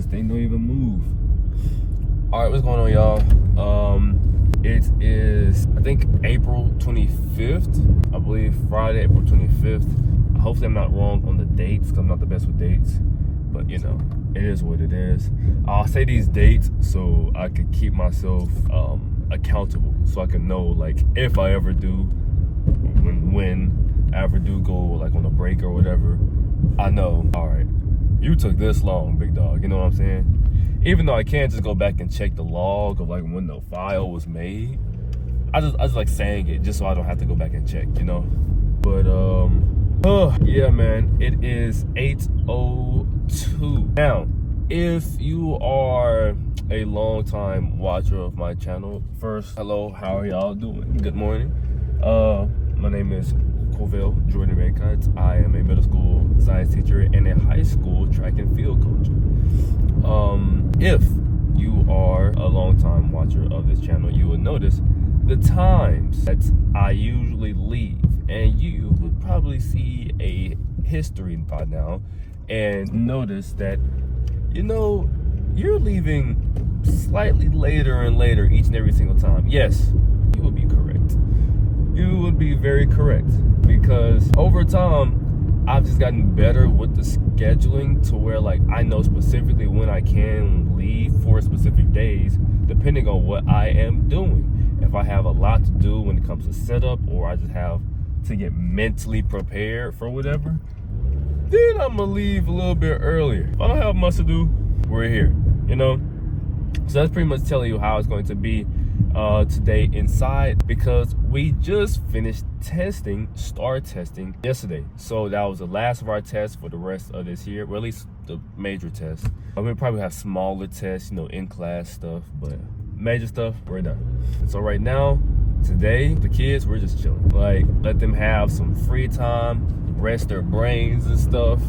this thing don't even move. All right, what's going on, y'all? It is, I think, April 25th. I believe Friday, April 25th. Hopefully I'm not wrong on the dates, because I'm not the best with dates. But, you know, it is what it is. I'll say these dates so I can keep myself accountable. So I can know, like, if I ever do, when I ever do go, like, on a break or whatever, I know, all right, you took this long, big dog. You know what I'm saying? Even though I can't just go back and check the log of like when the file was made, I just like saying it just so I don't have to go back and check, you know. But yeah, man, it is 8:02 now. If you are a long time watcher of my channel, first, hello, how are y'all doing? Good morning. My name is Jordan-Bacot. I am a middle school science teacher and a high school track and field coach. If you are a long time watcher of this channel, you will notice the times that I usually leave, and you would probably see a history by now and notice that, you know, you're leaving slightly later and later each and every single time. Yes, you would be correct. You would be very correct, because over time I've just gotten better with the scheduling to where, like, I know specifically when I can leave for specific days depending on what I am doing. If I have a lot to do when it comes to setup, or I just have to get mentally prepared for whatever, then I'm gonna leave a little bit earlier. If I don't have much to do, we're here, you know? So that's pretty much telling you how it's going to be today inside, because we just finished STAR testing yesterday. So that was the last of our tests for the rest of this year, or at least the major tests. We'll probably have smaller tests, you know, in-class stuff, but major stuff, we're done. So right now, today, the kids, we're just chilling. Like, let them have some free time, rest their brains and stuff,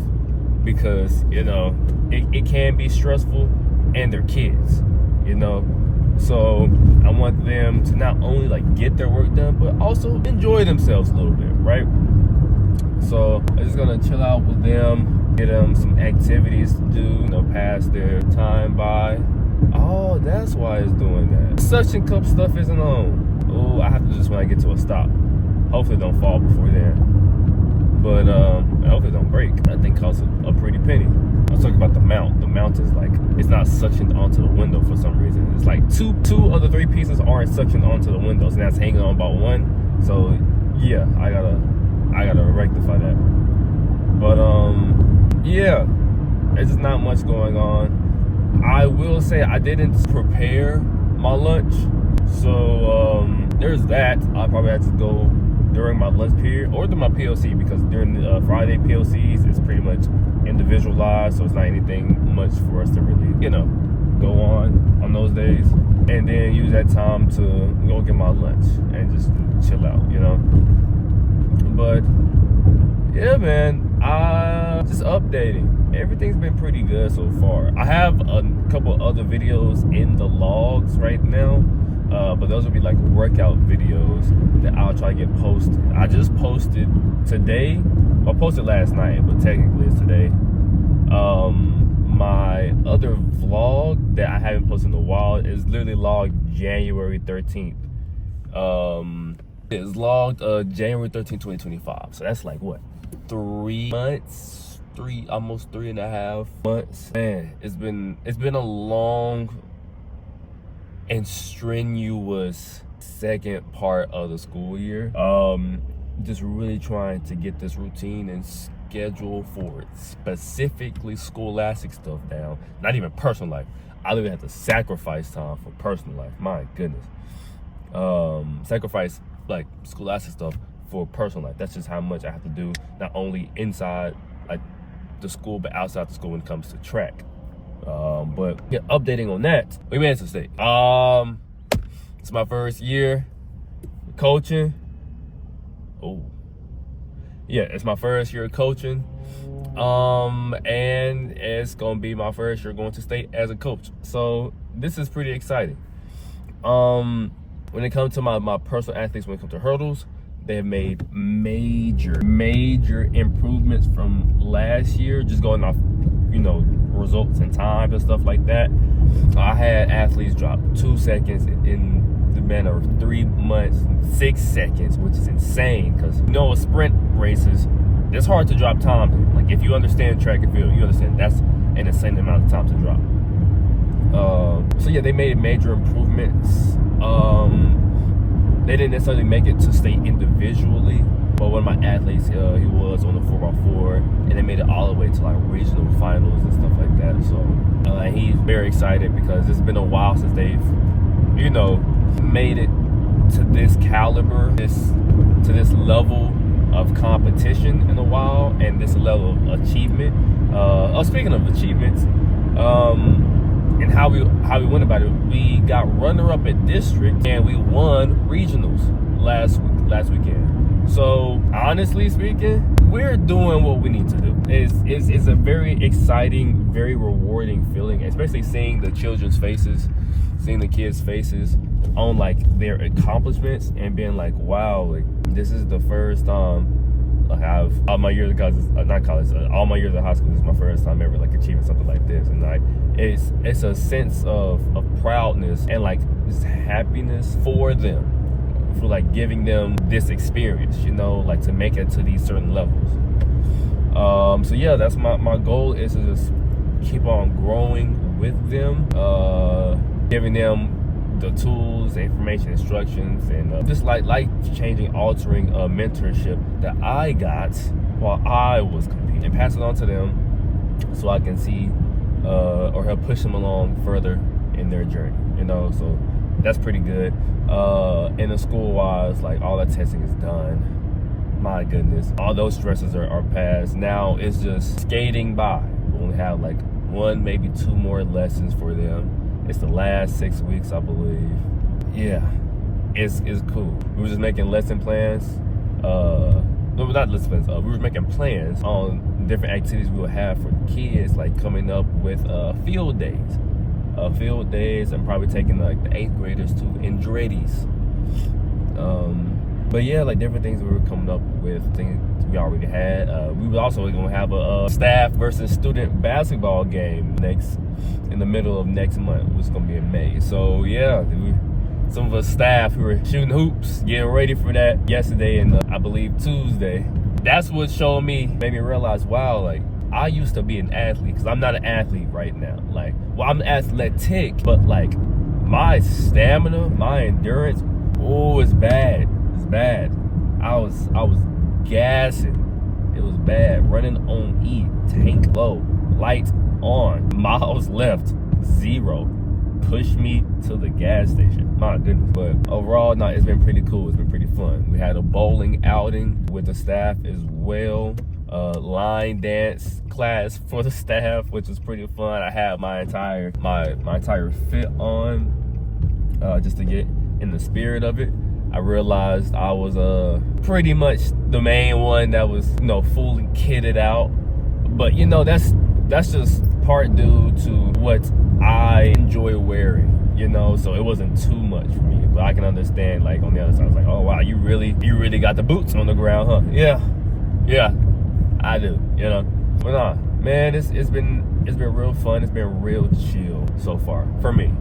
because, you know, it can be stressful, and they're kids, you know? So I want them to not only like get their work done, but also enjoy themselves a little bit, right? So I'm just gonna chill out with them, get them some activities to do, you know, pass their time by. Oh, that's why it's doing that. Suction cup stuff isn't on. Oh, I have to do this when I get to a stop. Hopefully it don't fall before then. But hopefully it don't break. That thing costs a pretty penny. I was talking about the mount. The mount is like, it's not suctioned onto the window for some reason. It's like two of the three pieces aren't suctioned onto the windows, and that's hanging on about one. So yeah, I gotta rectify that. But yeah, there's just not much going on. I will say I didn't prepare my lunch, so there's that. I probably had to go during my lunch period or during my PLC, because during the Friday PLCs it's pretty much individualized, so it's not anything much for us to really, you know, go on those days, and then use that time to go get my lunch and just chill out, you know. But yeah, man, just updating. Everything's been pretty good so far. I have a couple other videos in the logs right now, but those will be like workout videos that I'll try to get posted. I just posted today. I posted last night, but technically it's today. My other vlog that I haven't posted in a while is literally logged January 13th. It's logged January 13th, 2025. So that's like what? 3 months? Almost 3.5 months. Man, it's been a long and strenuous second part of the school year. Just really trying to get this routine and schedule for specifically scholastic stuff down. Not even personal life. I literally have to sacrifice time for personal life. My goodness. Sacrifice like scholastic stuff for personal life. That's just how much I have to do, not only inside like the school, but outside the school when it comes to track. But yeah, updating on that, we made a mistake. It's my first year coaching. Oh, yeah, it's my first year coaching. And it's gonna be my first year going to state as a coach. So this is pretty exciting. When it comes to my personal athletes, when it comes to hurdles, they have made major improvements from last year, just going off, you know, results and times and stuff like that. I had athletes drop 2 seconds in the manner of 3 months, 6 seconds, which is insane because sprint races, it's hard to drop time. Like if you understand track and field, you understand that's an insane amount of time to drop. So yeah, they made major improvements. They didn't necessarily make it to state individually, but one of my athletes, he was on the 4x4, and they made it all the way to like regional finals and stuff like that. So he's very excited because it's been a while since they've, made it to this caliber, to this level of competition in a while, and this level of achievement. Speaking of achievements, and how we went about it, we got runner-up at district and we won regionals last weekend. So honestly speaking, we're doing what we need to do. It's a very exciting, very rewarding feeling, especially seeing the children's faces, seeing the kids' faces on like their accomplishments and being like, wow, like this is the first time I've all my years of college, all my years of high school, this is my first time ever like achieving something like this. And like it's a sense of proudness and like this happiness for them, for like giving them this experience, like to make it to these certain levels. So yeah, that's my goal, is to just keep on growing with them, giving them the tools, the information, instructions, and just like life-changing, altering mentorship that I got while I was competing, and pass it on to them so I can see or help push them along further in their journey. So that's pretty good. And the school-wise, like all that testing is done. My goodness, all those stresses are past. Now it's just skating by. We only have like 1, maybe 2 more lessons for them. It's the last 6 weeks, I believe. Yeah, it's cool. We were just making lesson plans. No, not lesson plans. We were making plans on different activities we would have for the kids, like coming up with field days. I'm probably taking like the 8th graders to Andretti's. But yeah, like different things we were coming up with, things we already had. We were also going to have a staff versus student basketball game in the middle of next month, which is going to be in May. So yeah, some of us staff who were shooting hoops, getting ready for that yesterday and I believe Tuesday. That's what made me realize, wow, like I used to be an athlete, because I'm not an athlete right now. Like, well, I'm athletic, but like my stamina, my endurance, it's bad. It's bad. I was gassing. It was bad. Running on E, tank low, lights on, miles left, 0. Push me to the gas station. My goodness. But overall, it's been pretty cool. It's been pretty fun. We had a bowling outing with the staff as well. Line dance class for the staff, which was pretty fun. I had my entire fit on just to get in the spirit of it. I realized I was pretty much the main one that was fully kitted out, but that's just part due to what I enjoy wearing, so it wasn't too much for me. But I can understand, like on the other side, I was like, oh wow, you really got the boots on the ground, huh? Yeah, I do, But nah, man, it's been real fun. It's been real chill so far for me.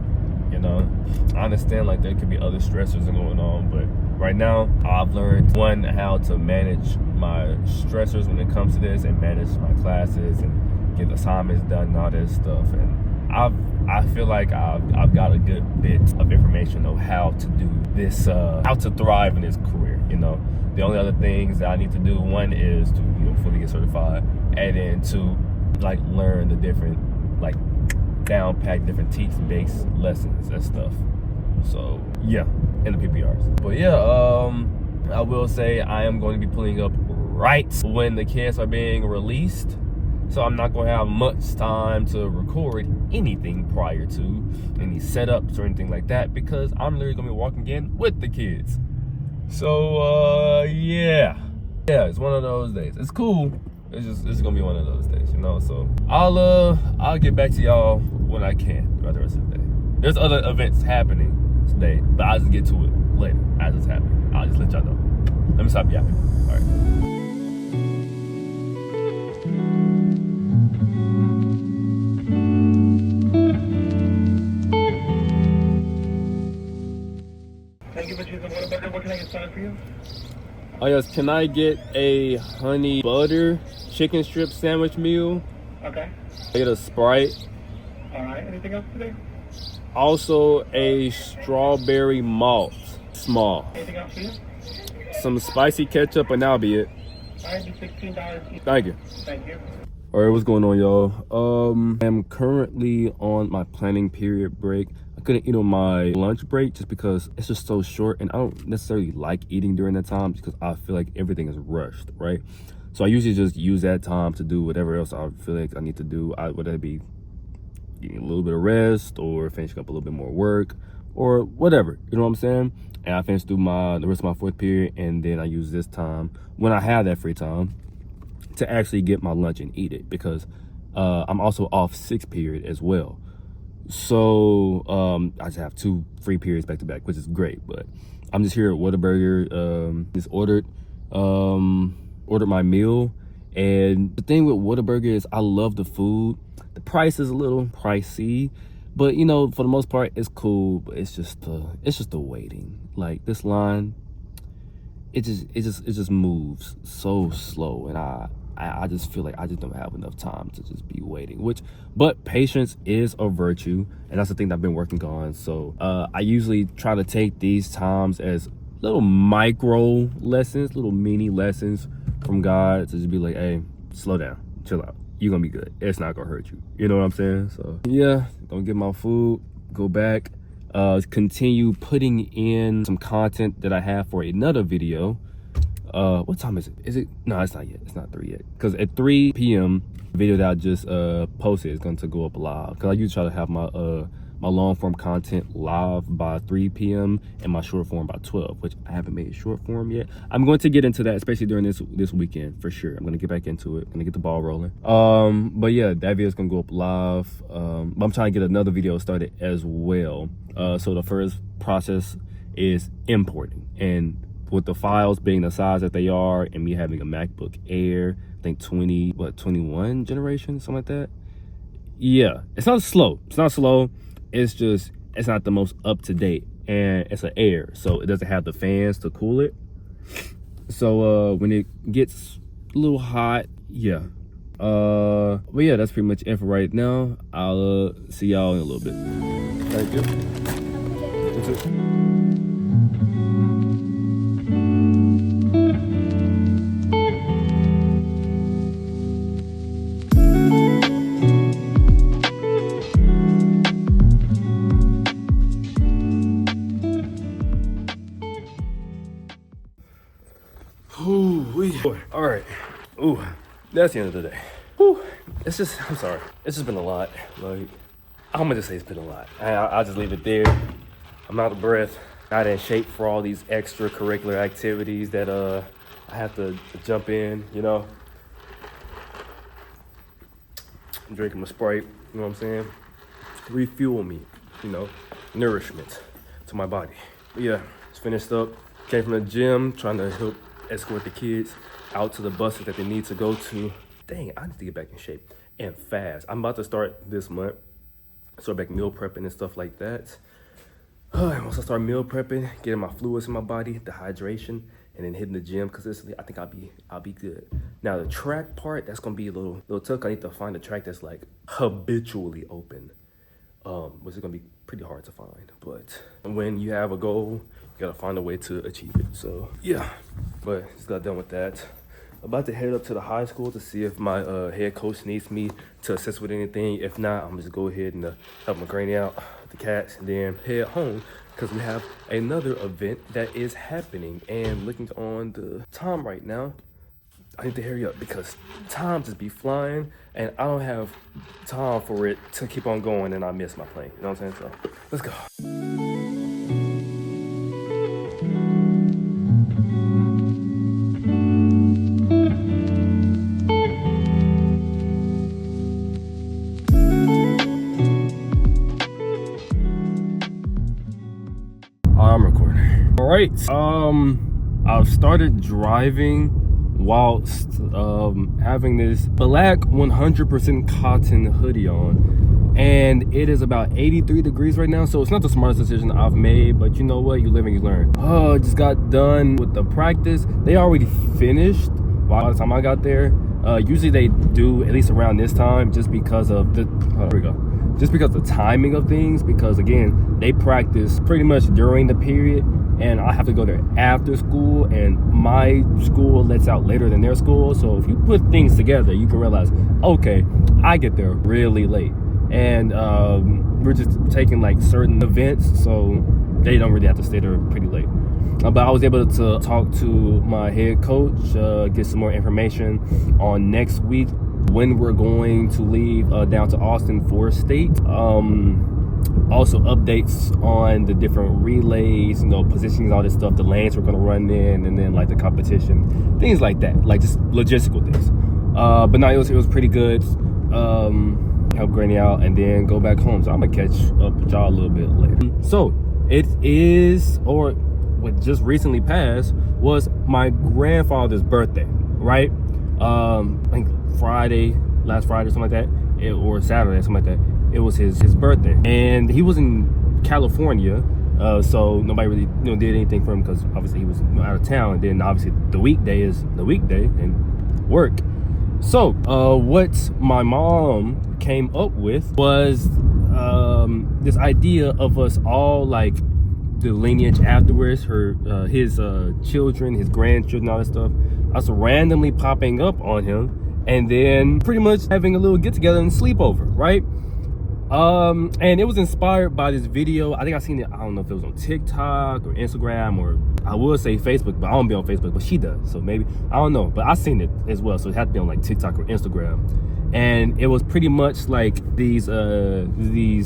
I understand like there could be other stressors going on, but right now I've learned, one, how to manage my stressors when it comes to this, and manage my classes and get assignments done and all this stuff. And I feel like I've got a good bit of information on how to do this, how to thrive in this career. The only other things that I need to do, one is to fully get certified, and then two, like learn the different, like down pack different teach-based lessons and stuff. So yeah, in the PPRs. But yeah, I will say I am going to be pulling up right when the kids are being released, so I'm not going to have much time to record anything prior to any setups or anything like that, because I'm literally going to be walking in with the kids. So yeah, it's one of those days. It's cool. It's gonna be one of those days, So I'll get back to y'all when I can throughout the rest of the day. There's other events happening today, but I'll just get to it later as it's happening. I'll just let y'all know. Let me stop yapping. All right. Sorry for you. Oh yes, can I get a honey butter chicken strip sandwich meal? Okay. I get a Sprite. All right. Anything else today? Also a strawberry malt, small. Anything else for you? Some spicy ketchup, and that'll be it. All right, $16. Thank you. Thank you. All right, what's going on, y'all? I'm currently on my planning period break. I couldn't eat on my lunch break just because it's just so short, and I don't necessarily like eating during that time because I feel like everything is rushed, right? So I usually just use that time to do whatever else I feel like I need to do. Whether it be getting a little bit of rest or finishing up a little bit more work or whatever, you know what I'm saying? And I finish through the rest of my fourth period, and then I use this time when I have that free time to actually get my lunch and eat it, because I'm also off sixth period as well. So I just have 2 free periods back to back, which is great. But I'm just here at Whataburger. Just ordered my meal, and the thing with Whataburger is I love the food. The price is a little pricey, but you know, for the most part, it's cool. But it's just the waiting. Like this line, it just moves so slow, and I just feel like I just don't have enough time to just be waiting. But patience is a virtue, and that's the thing that I've been working on. So I usually try to take these times as little micro lessons, little mini lessons from God, to just be like, hey, slow down, chill out. You're gonna be good. It's not gonna hurt you. You know what I'm saying? So yeah, don't get my food, go back, continue putting in some content that I have for another video. What time is it? No, it's not yet. It's not 3 yet. Because at 3 p.m, the video that I just posted is going to go up live. Because I usually try to have my long form content live by 3 p.m. and my short form by 12, which I haven't made short form yet. I'm going to get into that, especially during this weekend, for sure. I'm going to get back into it. I'm going to get the ball rolling. But yeah, that video is going to go up live. But I'm trying to get another video started as well. So the first process is importing, and with the files being the size that they are, and me having a MacBook Air, I think 21 generation, something like that. Yeah, it's not slow. It's just, it's not the most up to date, and it's an Air, so it doesn't have the fans to cool it. So when it gets a little hot, yeah. But yeah, that's pretty much it for right now. I'll see y'all in a little bit. Thank you. That's it. All right. Ooh, that's the end of the day. Ooh, I'm sorry. It's just been a lot. Like, I'm gonna just say it's been a lot. I'll just leave it there. I'm out of breath. Not in shape for all these extracurricular activities that I have to jump in, you know. I'm drinking my Sprite, you know what I'm saying? Refuel me, you know, nourishment to my body. But yeah, just finished up. Came from the gym, trying to help escort the kids out to the buses that they need to go to. Dang, I need to get back in shape and fast. I'm about to start this month, start back meal prepping and stuff like that. And once I start meal prepping, getting my fluids in my body, the hydration, and then hitting the gym consistently, I think I'll be good. Now the track part, that's gonna be a little tough. I need to find a track that's like habitually open, which is gonna be pretty hard to find. But when you have a goal, you gotta find a way to achieve it. So yeah, but just got done with that. About to head up to the high school to see if my head coach needs me to assist with anything. If not, I'm just go ahead and help my granny out, the cats, and then head home, because we have another event that is happening. And looking on the time right now, I need to hurry up because time just be flying, and I don't have time for it to keep on going and I miss my plane. You know what I'm saying? So let's go. I'm recording. All right. I've started driving whilst having this black 100% cotton hoodie on. and it is about 83 degrees right now. So it's not the smartest decision I've made, but you know what? You live and you learn. Oh, just got done with the practice. They already finished by the time I got there. Usually they do at least around this time, just because of the just because of the timing of things, because again, they practice pretty much during the period, and I have to go there after school, and my school lets out later than their school. So if you put things together, you can realize, okay, I get there really late, and we're just taking like certain events, so they don't really have to stay there pretty late. But I was able to talk to my head coach, get some more information on next week when we're going to leave down to Austin for state. Also updates on the different relays, you know, positioning, all this stuff, the lanes we're going to run in, and then like the competition, things like that, like just logistical things. But no, it was pretty good. Help Granny out and then go back home. So I'm gonna catch up with y'all a little bit later. So it is, or what just recently passed was my grandfather's birthday, right? I think last Friday, something like that, or Saturday, something like that. It was his birthday, and he was in California, so nobody really did anything for him, because obviously he was out of town. And then obviously the weekday is the weekday and work. So what my mom came up with was this idea of us all, like the lineage afterwards, his children, his grandchildren, all that stuff, us randomly popping up on him, and then pretty much having a little get together and sleepover, right? And it was inspired by this video. I think I seen it, I don't know if it was on TikTok or Instagram, or I would say Facebook, but I don't be on Facebook, but she does, so maybe, I don't know, but I seen it as well, so it had to be on like TikTok or Instagram. And it was pretty much like these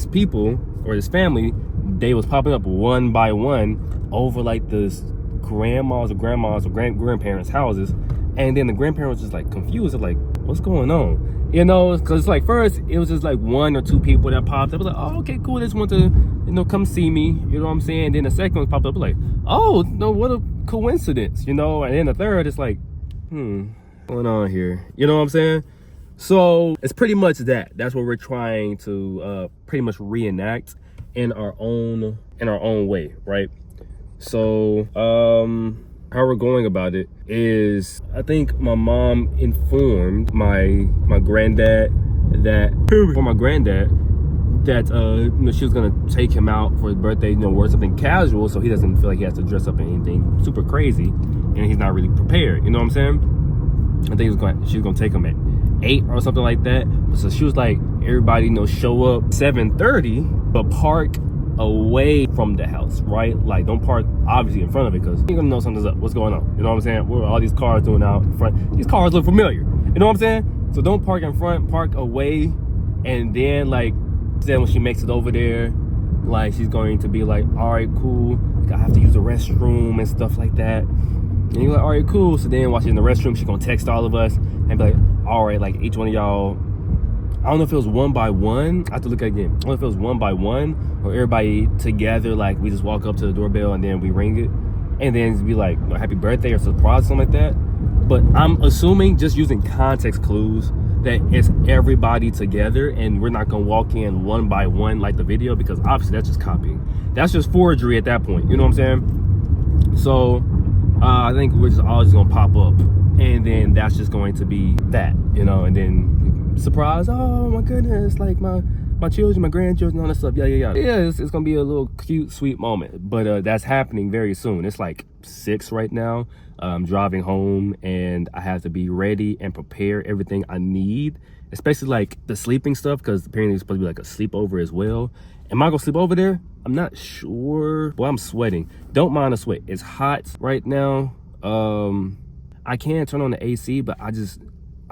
people, or this family, they was popping up one by one over like this grandmas or grandparents' houses, and then the grandparents was just like confused, like, what's going on? You know, because like first it was just like one or two people that popped up, like, oh, okay, cool, they just want to, come see me, you know what I'm saying? Then the second one popped up, like, oh no, what a coincidence, and then the third, it's like, what's going on here, you know what I'm saying? So it's pretty much that's what we're trying to pretty much reenact in our own way, right? So how we're going about it is, I think my mom informed my granddad that she was gonna take him out for his birthday, wear something casual, so he doesn't feel like he has to dress up in anything super crazy, and he's not really prepared, you know what I'm saying? I think she was gonna take him at 8 or something like that. So she was like, everybody, show up 7:30, but park away from the house, right? Like, don't park obviously in front of it, because you're gonna know something's up, what's going on, you know what I'm saying? What are all these cars doing out in front? These cars look familiar, you know what I'm saying? So don't park in front, park away. And then then when she makes it over there, like, she's going to be like, all right, cool, I have to use the restroom and stuff like that. And you're like, all right, cool. So then while she's in the restroom, she's gonna text all of us and be like, all right, like, each one of y'all, I don't know if it was one by one. I have to look at it again. I don't know if it was one by one or everybody together. Like, we just walk up to the doorbell and then we ring it, and then it'd be like, happy birthday or surprise, something like that. But I'm assuming, just using context clues, that it's everybody together, and we're not gonna walk in one by one like the video, because obviously that's just copying. That's just forgery at that point. You know what I'm saying? So I think we're just all gonna pop up, and then that's just going to be that, and then surprise, oh my goodness, like my children, my grandchildren, all that stuff, yeah, it's gonna be a little cute, sweet moment. But that's happening very soon. It's like 6 right now. I'm driving home, and I have to be ready and prepare everything I need, especially like the sleeping stuff, because apparently it's supposed to be like a sleepover as well. Am I gonna sleep over there? I'm not sure. Boy, I'm sweating. Don't mind the sweat. It's hot right now. I can turn on the AC, but I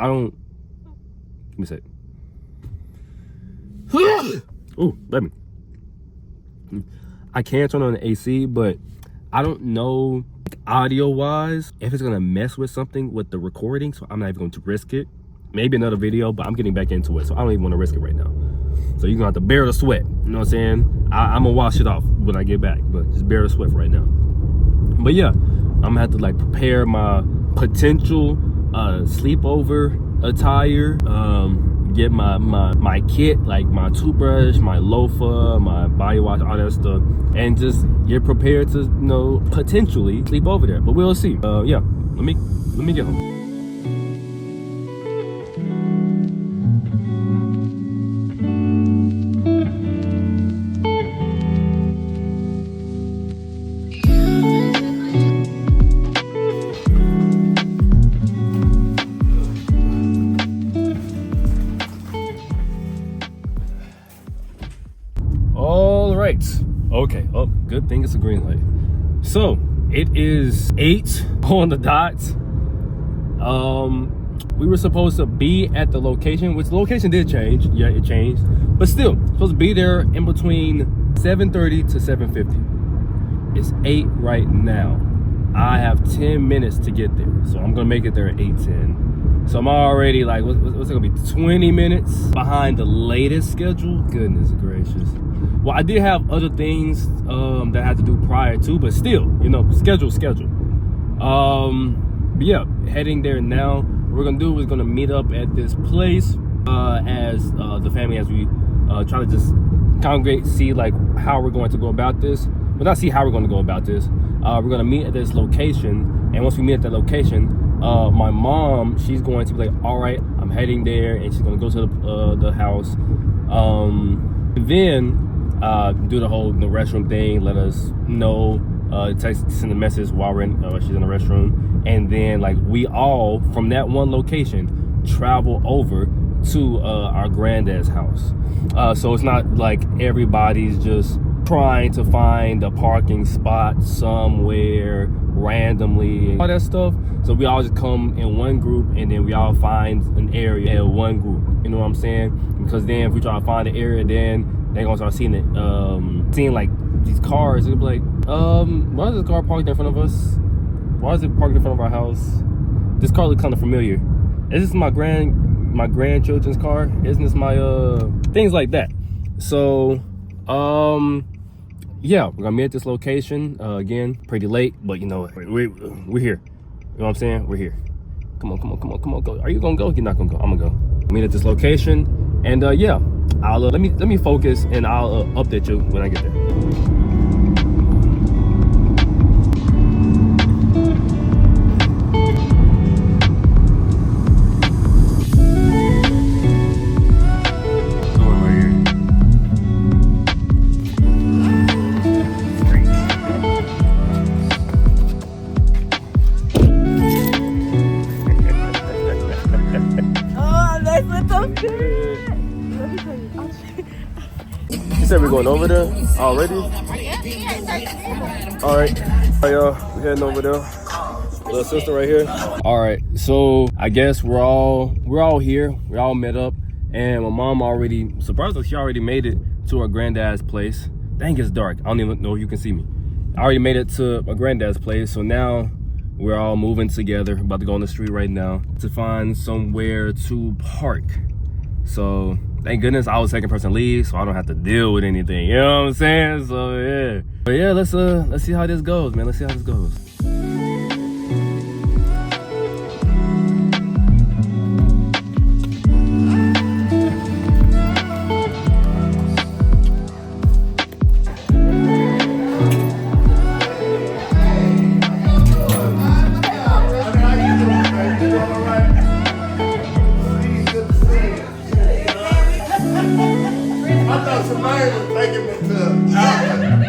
don't. Give me a sec. Oh, let me. I can turn on the AC, but I don't know, audio wise, if it's gonna mess with something with the recording, so I'm not even going to risk it. Maybe another video, but I'm getting back into it, so I don't even want to risk it right now. So you're gonna have to bear the sweat, you know what I'm saying? I'm gonna wash it off when I get back, but just bear the sweat for right now. But yeah, I'm gonna have to like prepare my potential sleepover attire, get my kit, like my toothbrush, my loofah, my body wash, all that stuff, and just get prepared to, you know, potentially sleep over there. But we'll see. Yeah, let me get home. All right. Okay. Oh, good thing it's a green light. So it is 8 on the dot. We were supposed to be at the location, which the location did change. Yeah, it changed, but still supposed to be there in between 7:30 to 7:50. It's 8 right now. I have 10 minutes to get there, so I'm gonna make it there at 8:10. So I'm already like, what's it gonna be, 20 minutes behind the latest schedule? Goodness gracious. Well, I did have other things that I had to do prior to, but still, you know, schedule. But yeah, heading there now. What we're gonna do is gonna meet up at this place as the family, as we try to just congregate, see like how we're going to go about this. But not see how we're going to go about this. We're going to meet at this location, and once we meet at that location, my mom, she's going to be like, all right, I'm heading there, and she's going to go to the house, then do the whole restroom thing, let us know, text, send a message while she's in the restroom, and then like we all from that one location travel over to our granddad's house. So it's not like everybody's just trying to find a parking spot somewhere randomly and all that stuff. So we all just come in one group, and then we all find an area in one group. You know what I'm saying? Because then if we try to find an area, then they're gonna start seeing it, seeing like these cars. It'll be like, why is this car parked in front of us? Why is it parked in front of our house? This car looks kind of familiar. Is this my grandchildren's car? Isn't this my things like that? So yeah, we're gonna meet at this location again, pretty late, but you know, we're here. You know what I'm saying? We're here. Come on, go. Are you gonna go? You're not gonna go. I'm gonna go. Meet at this location, and yeah, I'll let me focus, and I'll update you when I get there. You said we're going over there already? All right, y'all, we're heading over there. Little sister right here. All right, so I guess we're all here. We all met up, and my mom already, surprisingly, she already made it to her granddad's place. Dang, it's dark. I don't even know if you can see me. I already made it to my granddad's place, so now we're all moving together. About to go on the street right now to find somewhere to park. So thank goodness I was the second person to leave, so I don't have to deal with anything. You know what I'm saying? So yeah. But yeah, let's see how this goes, man. Let's see how this goes.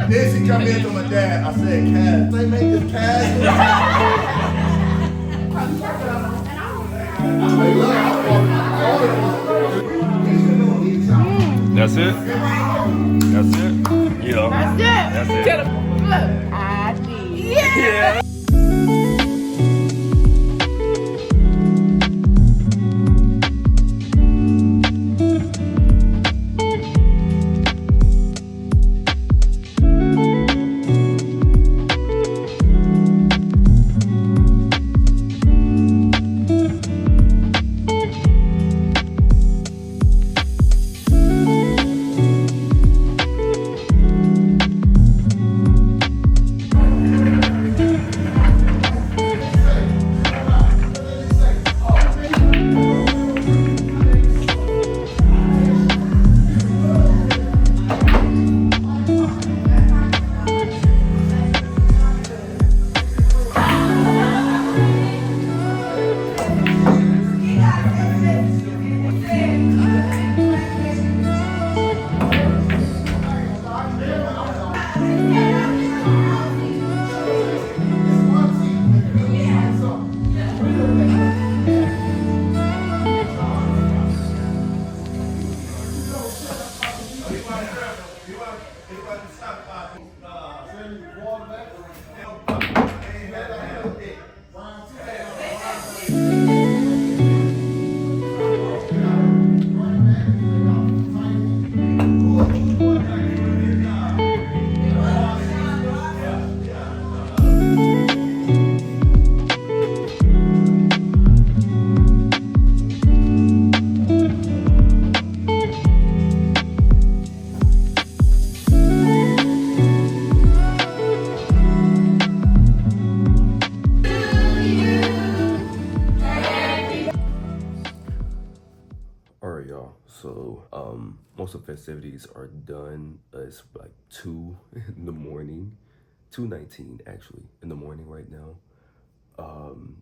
Then she come in to my dad. I said, Cass, they make this Cass. That's it? That's it? Yeah. That's it. Get him. Look. I did. Yeah. Alright, y'all. So, most of the festivities are done. It's like 2 in the morning, 2:19 actually in the morning right now.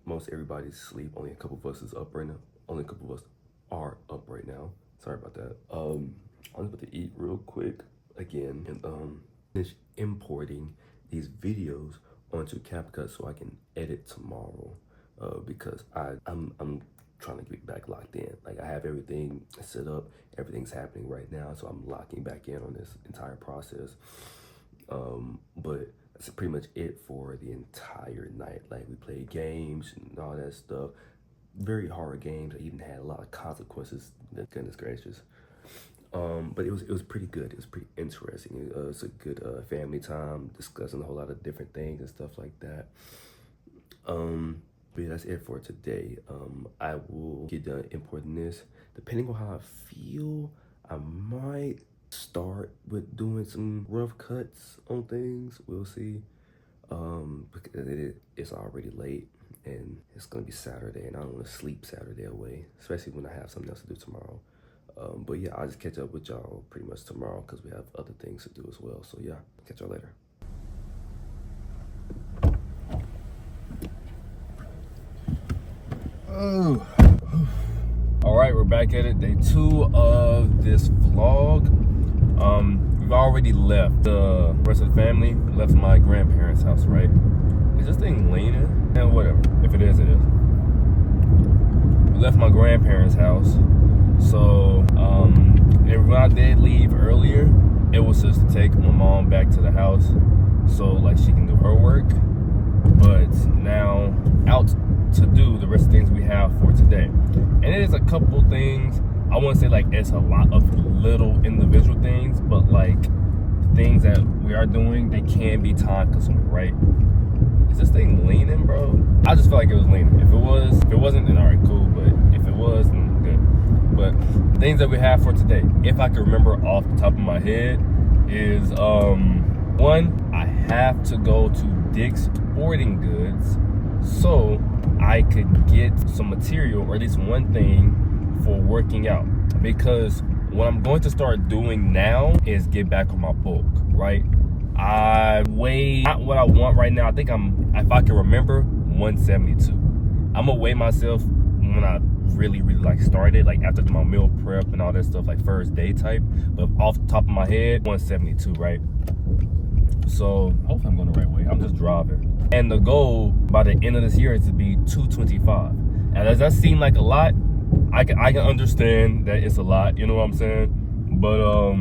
Most everybody's asleep. Only a couple of us is up right now. Only a couple of us are up right now. Sorry about that. I'm about to eat real quick again and finish importing these videos onto CapCut so I can edit tomorrow. Because I'm trying to get back locked in. Like I have everything set up, everything's happening right now, so I'm locking back in on this entire process. But that's pretty much it for the entire night. Like we played games and all that stuff. Very hard games. I even had a lot of consequences. Goodness gracious. But it was pretty good. It was pretty interesting. It's a good family time, discussing a whole lot of different things and stuff like that. But yeah, that's it for today. I will get done importing this. Depending on how I feel, I might start with doing some rough cuts on things. We'll see. Because it's already late and it's gonna be Saturday, and I don't want to sleep Saturday away, especially when I have something else to do tomorrow. But yeah, I'll just catch up with y'all pretty much tomorrow because we have other things to do as well. So yeah, catch y'all later. Oh. All right, we're back at it. Day 2 of this vlog. We've already left the rest of the family. Left my grandparents' house, right? Is this thing leaning? And whatever. If it is, it is. We left my grandparents' house. So, and when I did leave earlier, it was just to take my mom back to the house so like she can do her work. But now out to do the rest of the things we have for today. And it is a couple things. I wouldn't say like it's a lot of little individual things, but like things that we are doing, they can be time consuming, right? Is this thing leaning, bro? I just felt like it was leaning. If it wasn't, then all right, cool. But if it was, then good. But things that we have for today, if I can remember off the top of my head, is one, I have to go to Dick's Sporting Goods so I could get some material, or at least one thing for working out. Because what I'm going to start doing now is get back on my bulk, right? I weigh not what I want right now. I think if I can remember, 172. I'm gonna weigh myself when I really like started, like after my meal prep and all that stuff, like first day type. But off the top of my head, 172, right? So hopefully I'm going the right way. I'm just driving. And the goal by the end of this year is to be 225. And does that seem like a lot? I can understand that it's a lot, you know what I'm saying? But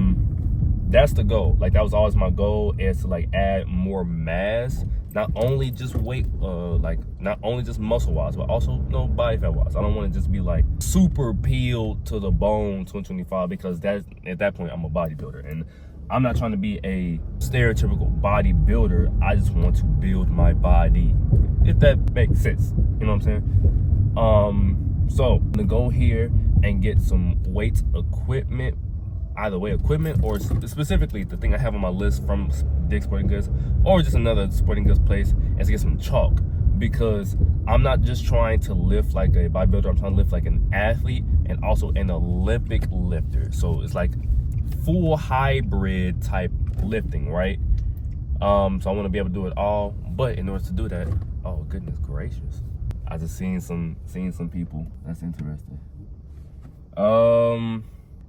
that's the goal. Like that was always my goal, is to like add more mass, not only just weight, like not only just muscle wise, but also body fat wise. I don't want to just be like super peeled to the bone 225, because at that point I'm a bodybuilder, and I'm not trying to be a stereotypical bodybuilder. I just want to build my body, if that makes sense. You know what I'm saying? So I'm gonna go here and get some weight equipment, either way equipment or specifically the thing I have on my list from Dick's Sporting Goods, or just another sporting goods place, and to get some chalk. Because I'm not just trying to lift like a bodybuilder, I'm trying to lift like an athlete and also an Olympic lifter. So it's like full hybrid type lifting, right? So I want to be able to do it all, but in order to do that, oh goodness gracious, I just seen some people. That's interesting.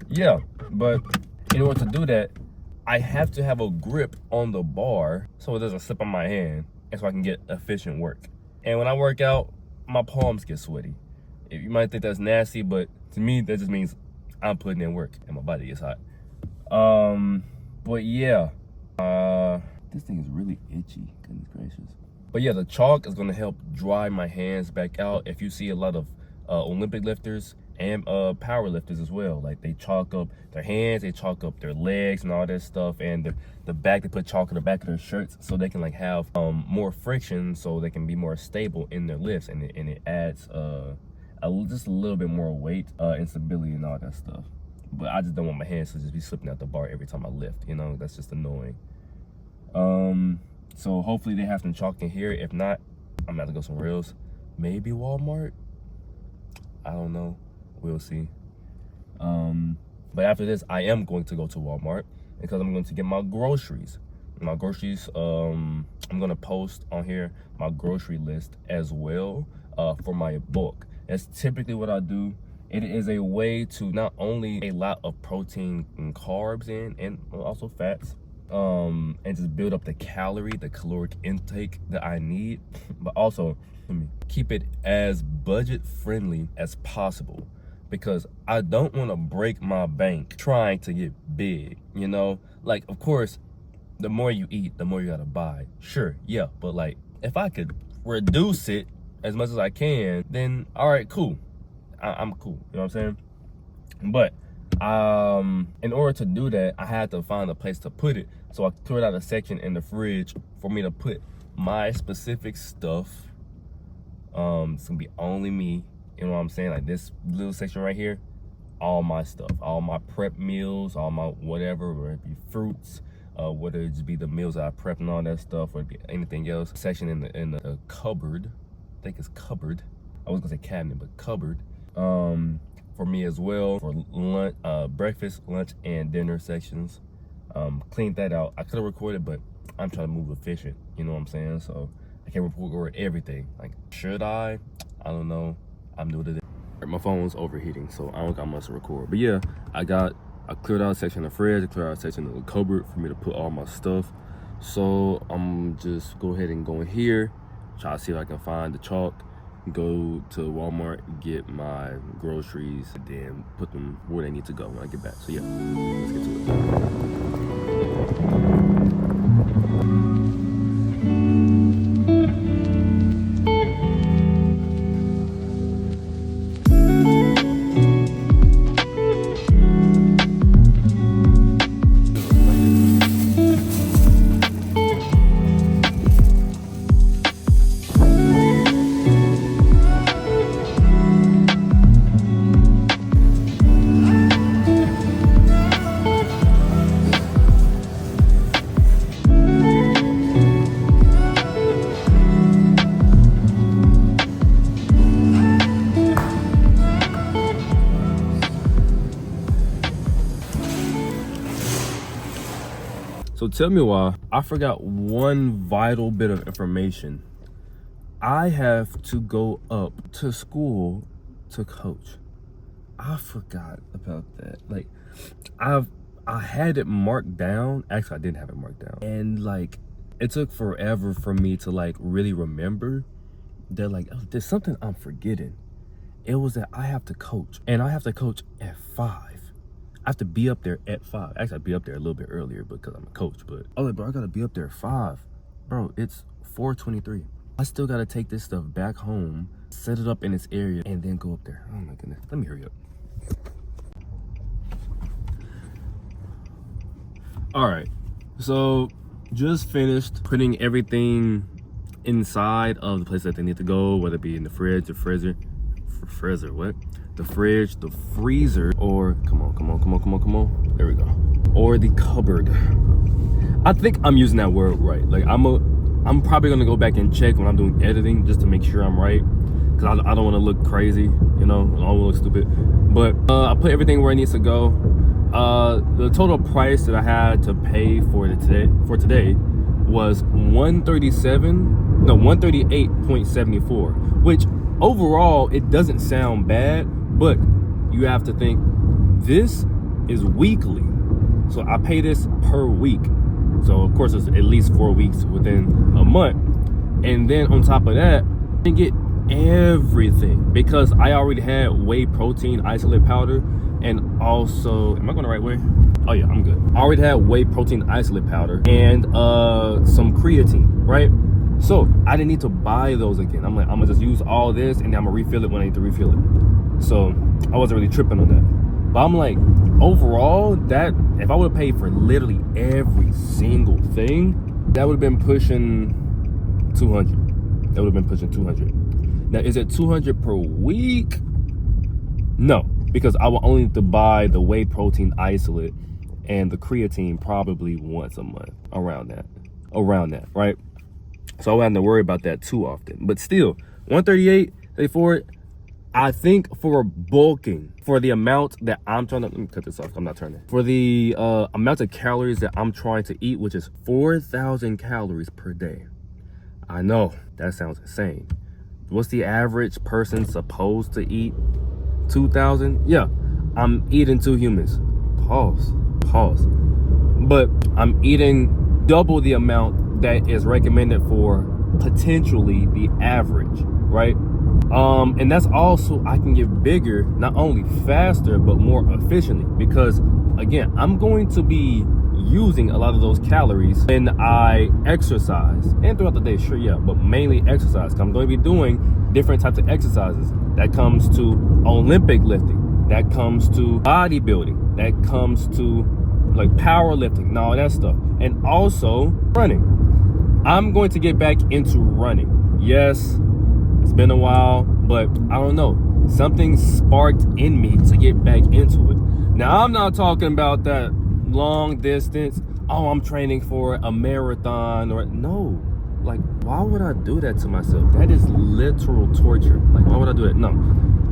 Yeah, but in order to do that, I have to have a grip on the bar so it doesn't slip on my hand and so I can get efficient work. And when I work out, my palms get sweaty. You might think that's nasty, but to me, that just means I'm putting in work and my body gets hot. But yeah, this thing is really itchy, goodness gracious. But yeah, the chalk is gonna help dry my hands back out. If you see a lot of Olympic lifters and power lifters as well, like they chalk up their hands, they chalk up their legs and all that stuff, and the back, they put chalk in the back of their shirts so they can like have more friction, so they can be more stable in their lifts, and it adds just a little bit more weight and stability and all that stuff. But I just don't want my hands to just be slipping out the bar every time I lift, you know, that's just annoying. So hopefully they have some chalk in here. If not, I'm gonna have to go somewhere else. Maybe Walmart, I don't know, we'll see. But after this, I am going to go to Walmart because I'm going to get my groceries. I'm gonna post on here my grocery list as well for my bulk. That's typically what I do. It is a way to not only a lot of protein and carbs and also fats, and just build up the caloric intake that I need, but also keep it as budget friendly as possible, because I don't want to break my bank trying to get big, you know? Like, of course, the more you eat, the more you gotta buy. Sure, yeah, but like, if I could reduce it as much as I can, then all right, cool. I'm cool, you know what I'm saying? But in order to do that, I had to find a place to put it. So I cleared out a section in the fridge for me to put my specific stuff. It's gonna be only me, you know what I'm saying? Like this little section right here, all my stuff, all my prep meals, all my whatever, whether it be fruits, whether it just be the meals that I prep and all that stuff, or it be anything else. Section in the cupboard, I think it's cupboard. I was gonna say cabinet, but cupboard. For me as well, for lunch, breakfast, lunch, and dinner sections. Cleaned that out. I could have recorded, but I'm trying to move efficient, you know what I'm saying? So I can't record everything. Like, should I don't know. I'm new to this. My phone's overheating, so I don't got much to record. But yeah, I cleared out a section of the fridge, I cleared out a section of the cupboard for me to put all my stuff. So I'm just go ahead and go in here, try to see if I can find the chalk, go to Walmart, get my groceries, and then put them where they need to go when I get back. So yeah, let's get to it. So tell me why I forgot one vital bit of information. I have to go up to school to coach. I forgot about that. Like, I had it marked down. Actually, I didn't have it marked down. And like, it took forever for me to like really remember that, like, oh, there's something I'm forgetting. It was that I have to coach, and I have to coach at 5. I have to be up there at 5. Actually, I'd be up there a little bit earlier because I'm a coach, but oh, bro, I gotta be up there at 5. Bro, it's 4:23. I still gotta take this stuff back home, set it up in this area, and then go up there. Oh my goodness, let me hurry up. All right, so just finished putting everything inside of the place that they need to go, whether it be in the fridge, the freezer, the fridge, the freezer, or come on, there we go, or the cupboard. I think I'm using that word right. Like, I'm probably gonna go back and check when I'm doing editing just to make sure I'm right, because I don't want to look crazy, you know, I don't want to look stupid. But I put everything where it needs to go. The total price that I had to pay for today was $138.74, which overall it doesn't sound bad, but you have to think this is weekly. So I pay this per week. So of course it's at least 4 weeks within a month. And then on top of that, I get everything because I already had whey protein isolate powder, and also, am I going the right way? Oh yeah, I'm good. I already had whey protein isolate powder and some creatine, right? So I didn't need to buy those again. I'm like, I'm gonna just use all this and then I'm gonna refill it when I need to refill it. So I wasn't really tripping on that. But I'm like, overall, that if I would have paid for literally every single thing, that would have been pushing 200. That would have been pushing 200. Now, is it 200 per week? No, because I will only need to buy the whey protein isolate and the creatine probably once a month, around that, right? So I wouldn't have to worry about that too often. But still, 138, say for it, I think for bulking, for the amount that I'm trying to, let me cut this off, I'm not turning. For the amount of calories that I'm trying to eat, which is 4,000 calories per day. I know, that sounds insane. What's the average person supposed to eat? 2,000? Yeah, I'm eating 2 humans. Pause. But I'm eating double the amount that is recommended for potentially the average, right? And that's also, I can get bigger, not only faster, but more efficiently, because again, I'm going to be using a lot of those calories when I exercise and throughout the day, sure, yeah, but mainly exercise. I'm going to be doing different types of exercises. That comes to Olympic lifting, that comes to bodybuilding, that comes to like powerlifting and all that stuff, and also running. I'm going to get back into running. Yes, it's been a while, but I don't know, something sparked in me to get back into it. Now, I'm not talking about that long distance, oh, I'm training for a marathon, or no, like, why would I do that to myself? That is literal torture. Like, why would I do that? No,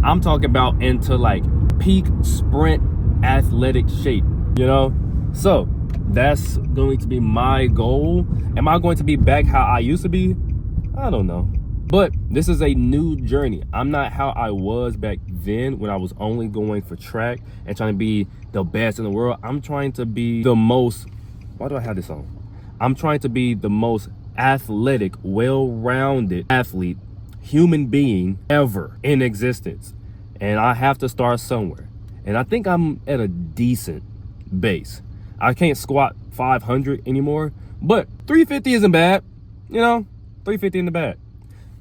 I'm talking about into like peak sprint athletic shape, you know? So that's going to be my goal. Am I going to be back how I used to be? I don't know. But this is a new journey. I'm not how I was back then when I was only going for track and trying to be the best in the world. I'm trying to be the most, why do I have this on? I'm trying to be the most athletic, well-rounded athlete, human being ever in existence. And I have to start somewhere. And I think I'm at a decent base. I can't squat 500 anymore, but 350 isn't bad. You know, 350 isn't bad.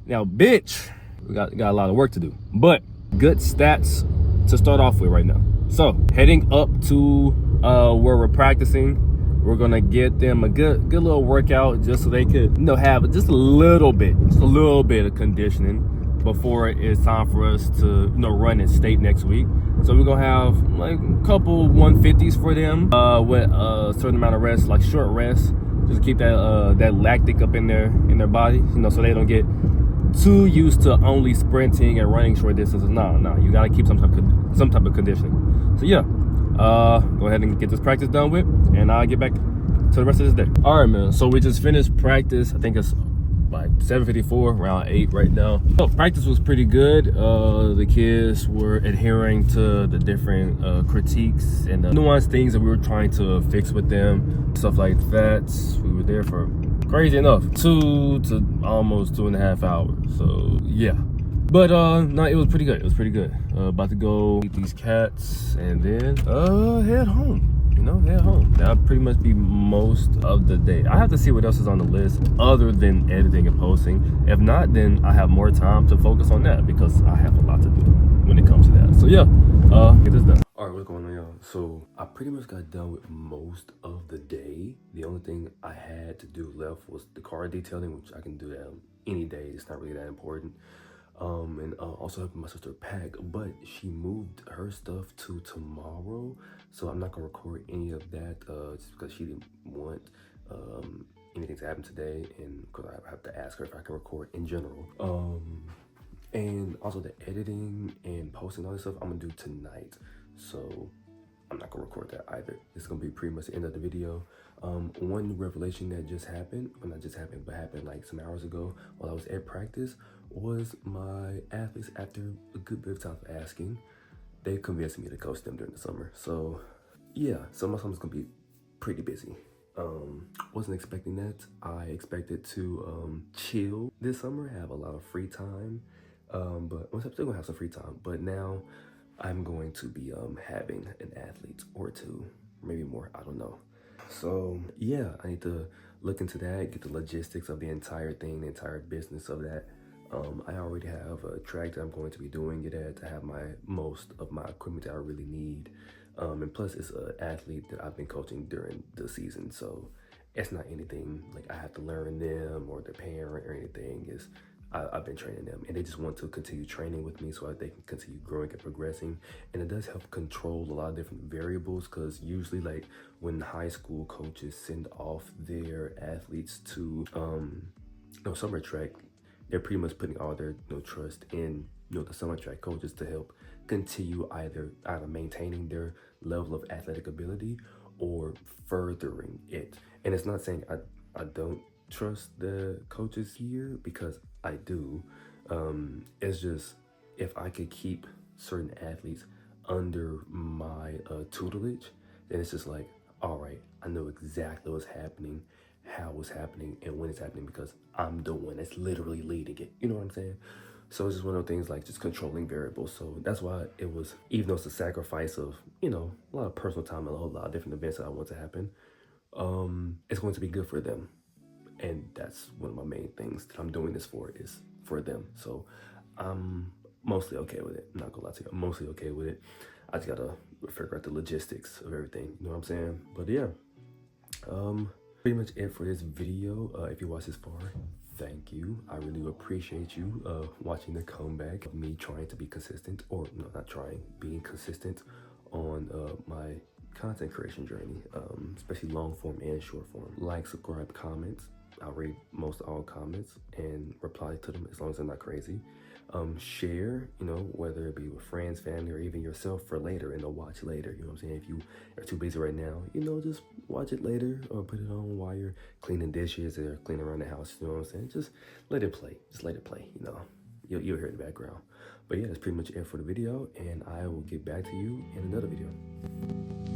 Now, bitch, we got a lot of work to do, but good stats to start off with right now. So heading up to where we're practicing, we're gonna get them a good little workout just so they could, you know, have just a little bit of conditioning before it's time for us to, you know, run in state next week. So we're gonna have like a couple 150s for them with a certain amount of rest, like short rest, just to keep that lactic up in their body, you know, so they don't get too used to only sprinting and running short distances. No, you gotta keep some type of conditioning. So yeah, go ahead and get this practice done with, and I'll get back to the rest of this day. All right, man. So we just finished practice. I think it's like 7:54, around 8 right now. So practice was pretty good. The kids were adhering to the different critiques and the nuanced things that we were trying to fix with them, stuff like that. We were there for, crazy enough, 2 to almost 2.5 hours. So yeah, but no, it was pretty good. About to go eat these cats and then head home. You know, head home. That'll pretty much be most of the day. I have to see what else is on the list other than editing and posting. If not, then I have more time to focus on that because I have a lot to do when it comes to that. So yeah, get this done. All right, what's going on, y'all? So I pretty much got done with most of the day. The only thing I had to do left was the car detailing, which I can do that any day. It's not really that important. And also helping my sister pack, but she moved her stuff to tomorrow, so I'm not gonna record any of that just because she didn't want anything to happen today, and because I have to ask her if I can record in general. And also the editing and posting all this stuff I'm gonna do tonight, so I'm not gonna record that either. It's gonna be pretty much the end of the video. One revelation that just happened, well, not just happened, but happened like some hours ago while I was at practice, was my athletes, after a good bit of time asking, they convinced me to coach them during the summer. So yeah, so my summer's gonna be pretty busy. Wasn't expecting that. I expected to chill this summer, have a lot of free time. But I'm still gonna have some free time. But now I'm going to be having an athlete or two, maybe more. I don't know. So yeah, I need to look into that, get the logistics of the entire thing, the entire business of that. I already have a track that I'm going to be doing it at to have most of my equipment that I really need. And plus it's an athlete that I've been coaching during the season. So it's not anything like I have to learn them or their parent or anything. I've been training them and they just want to continue training with me so that they can continue growing and progressing. And it does help control a lot of different variables, because usually like when high school coaches send off their athletes to summer track, they're pretty much putting all their trust in the summer track coaches to help continue either maintaining their level of athletic ability or furthering it. And it's not saying I don't trust the coaches here, because I do. It's just if I could keep certain athletes under my tutelage, then it's just like, all right, I know exactly what's happening, how it's happening, and when it's happening, because I'm the one that's literally leading it. You know what I'm saying? So it's just one of those things, like just controlling variables. So that's why it was, even though it's a sacrifice of, a lot of personal time and a whole lot of different events that I want to happen, it's going to be good for them. And that's one of my main things that I'm doing this for, is for them. So I'm mostly okay with it. I'm not gonna lie to you, I'm mostly okay with it. I just gotta figure out the logistics of everything, you know what I'm saying? But yeah, pretty much it for this video. If you watched this far, thank you. I really appreciate you watching the comeback of me trying to be consistent, or no, not trying, being consistent on my content creation journey, especially long form and short form. Like, subscribe, comment. I'll read most all comments and reply to them as long as they're not crazy. Share, whether it be with friends, family, or even yourself for later and to watch later. You know what I'm saying? If you are too busy right now, just watch it later or put it on while you're cleaning dishes or cleaning around the house. You know what I'm saying? Just let it play. Just let it play. You'll hear it in the background. But yeah, that's pretty much it for the video, and I will get back to you in another video.